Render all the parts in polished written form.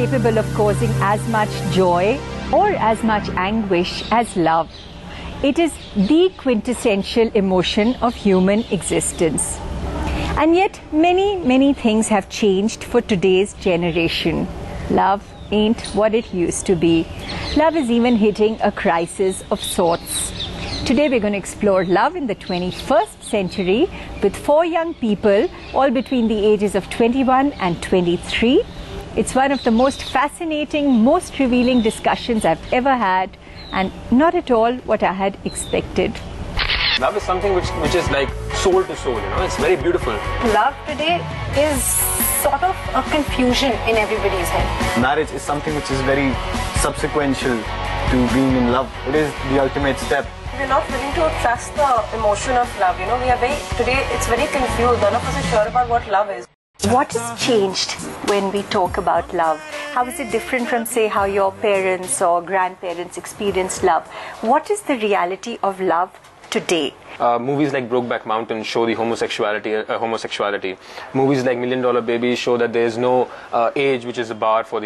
capable of causing as much joy or as much anguish as love. It is the quintessential emotion of human existence. And yet, many things have changed for today's generation. Love ain't what it used to be. Love is even hitting a crisis of sorts. Today we're going to explore love in the 21st century with 4 young people, all between the ages of 21 and 23. It's one of the most fascinating, most revealing discussions I've ever had, and not at all what I had expected. Love is something which is like soul to soul, you know, it's very beautiful. Love today is sort of a confusion in everybody's head. Marriage is something which is very subsequential to being in love. It is the ultimate step. We're not willing to trust the emotion of love, you know, today it's very confused. None of us are sure about what love is. What has changed when we talk about love? How is it different from, say, how your parents or grandparents experienced love? What is the reality of love today? Movies like Brokeback Mountain show the homosexuality. Movies like $1 Million Baby show that there is no age which is a bar for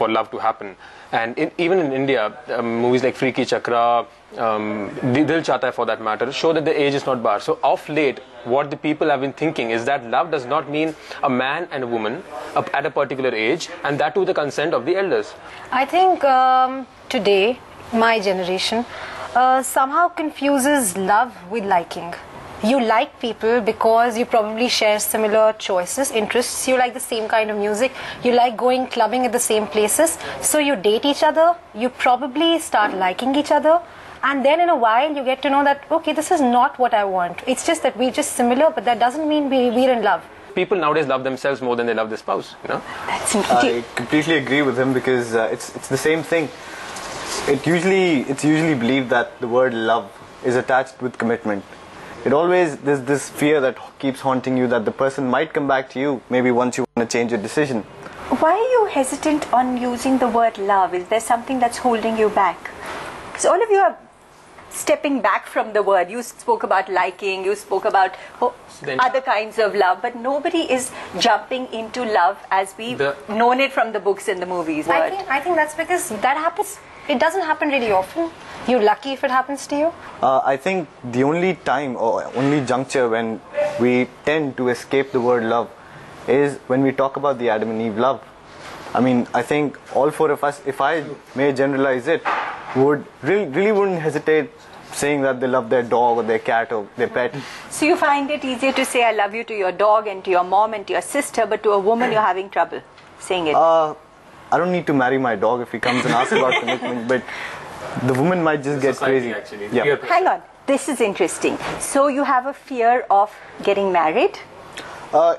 love to happen. And even in India, movies like Freaky Chakra, Dil Chahta Hai for that matter, show that the age is not bar. So of late, what the people have been thinking is that love does not mean a man and a woman at a particular age, and that too with the consent of the elders. I think today, my generation somehow confuses love with liking. You like people because you probably share similar choices, interests, you like the same kind of music, you like going clubbing at the same places, so you date each other, you probably start liking each other, and then in a while you get to know that, okay, this is not what I want. It's just that we're just similar, but that doesn't mean we're in love. People nowadays love themselves more than they love their spouse, you know. I completely agree with him, because it's the same thing. It's usually believed that the word love is attached with commitment. There's this fear that keeps haunting you, that the person might come back to you maybe once you want to change your decision. Why are you hesitant on using the word love? Is there something that's holding you back? Because all of you are stepping back from the word. You spoke about liking, you spoke about other kinds of love, but nobody is jumping into love as we've known it from the books and the movies. I think that's because that happens. It doesn't happen really often. You're lucky if it happens to you. I think the only time or only juncture when we tend to escape the word love is when we talk about the Adam and Eve love. I mean, I think all 4 of us, if I may generalize it, really wouldn't hesitate saying that they love their dog or their cat or their pet. So you find it easier to say I love you to your dog and to your mom and to your sister, but to a woman you're having trouble saying it? I don't need to marry my dog if he comes and asks about commitment, but the woman might just get crazy. Actually. Yeah. Hang on, this is interesting. So you have a fear of getting married?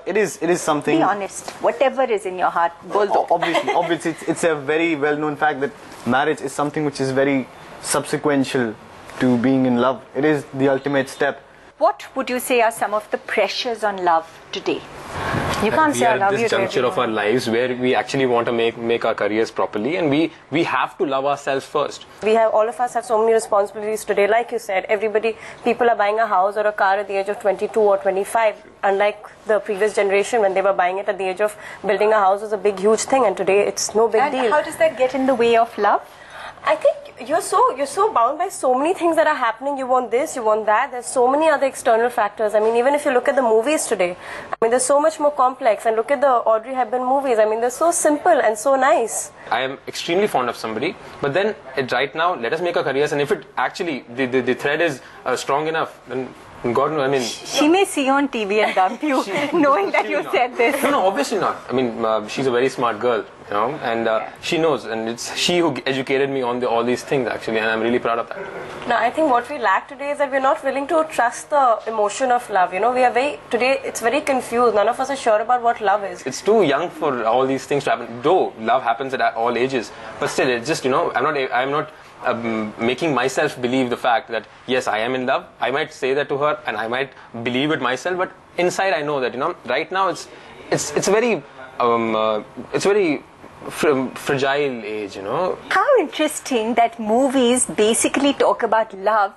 It is something. Be honest. Whatever is in your heart, obviously, it's a very well-known fact that marriage is something which is very subsequential to being in love. It is the ultimate step. What would you say are some of the pressures on love today? You can't say I love you. We are at this juncture of our lives where we actually want to make our careers properly, and we have to love ourselves first. All of us have so many responsibilities today. Like you said, people are buying a house or a car at the age of 22 or 25. Unlike the previous generation, when they were buying it at the age of building a house was a big, huge thing, and today it's no big deal. How does that get in the way of love? I think you're so bound by so many things that are happening. You want this, you want that. There's so many other external factors. I mean, even if you look at the movies today, I mean, they're so much more complex. And look at the Audrey Hepburn movies. I mean, they're so simple and so nice. I am extremely fond of somebody, but then right now, let us make our careers. And if it actually the thread is strong enough, then God knows. I mean, she may see you on TV and dump you, knowing that you said this. No, obviously not. I mean, she's a very smart girl, you know, and she knows, and it's she who educated me on all these things actually, and I'm really proud of that. Now, I think what we lack today is that we're not willing to trust the emotion of love. You know, today it's very confused. None of us are sure about what love is. It's too young for all these things to happen. Though love happens at all ages, but still, it's just, you know, I'm not making myself believe the fact that yes, I am in love. I might say that to her and I might believe it myself, but inside I know that, you know, right now it's a very fragile age, you know. How interesting that movies basically talk about love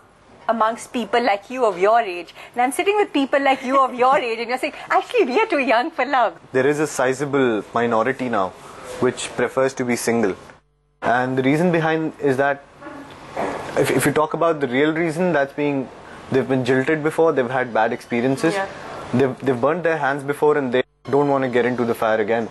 amongst people like you of your age. And I'm sitting with people like you of your age and you're saying, actually we are too young for love. There is a sizable minority now which prefers to be single. And the reason behind is that if you talk about the real reason, they've been jilted before, they've had bad experiences, they've burnt their hands before, and they don't want to get into the fire again.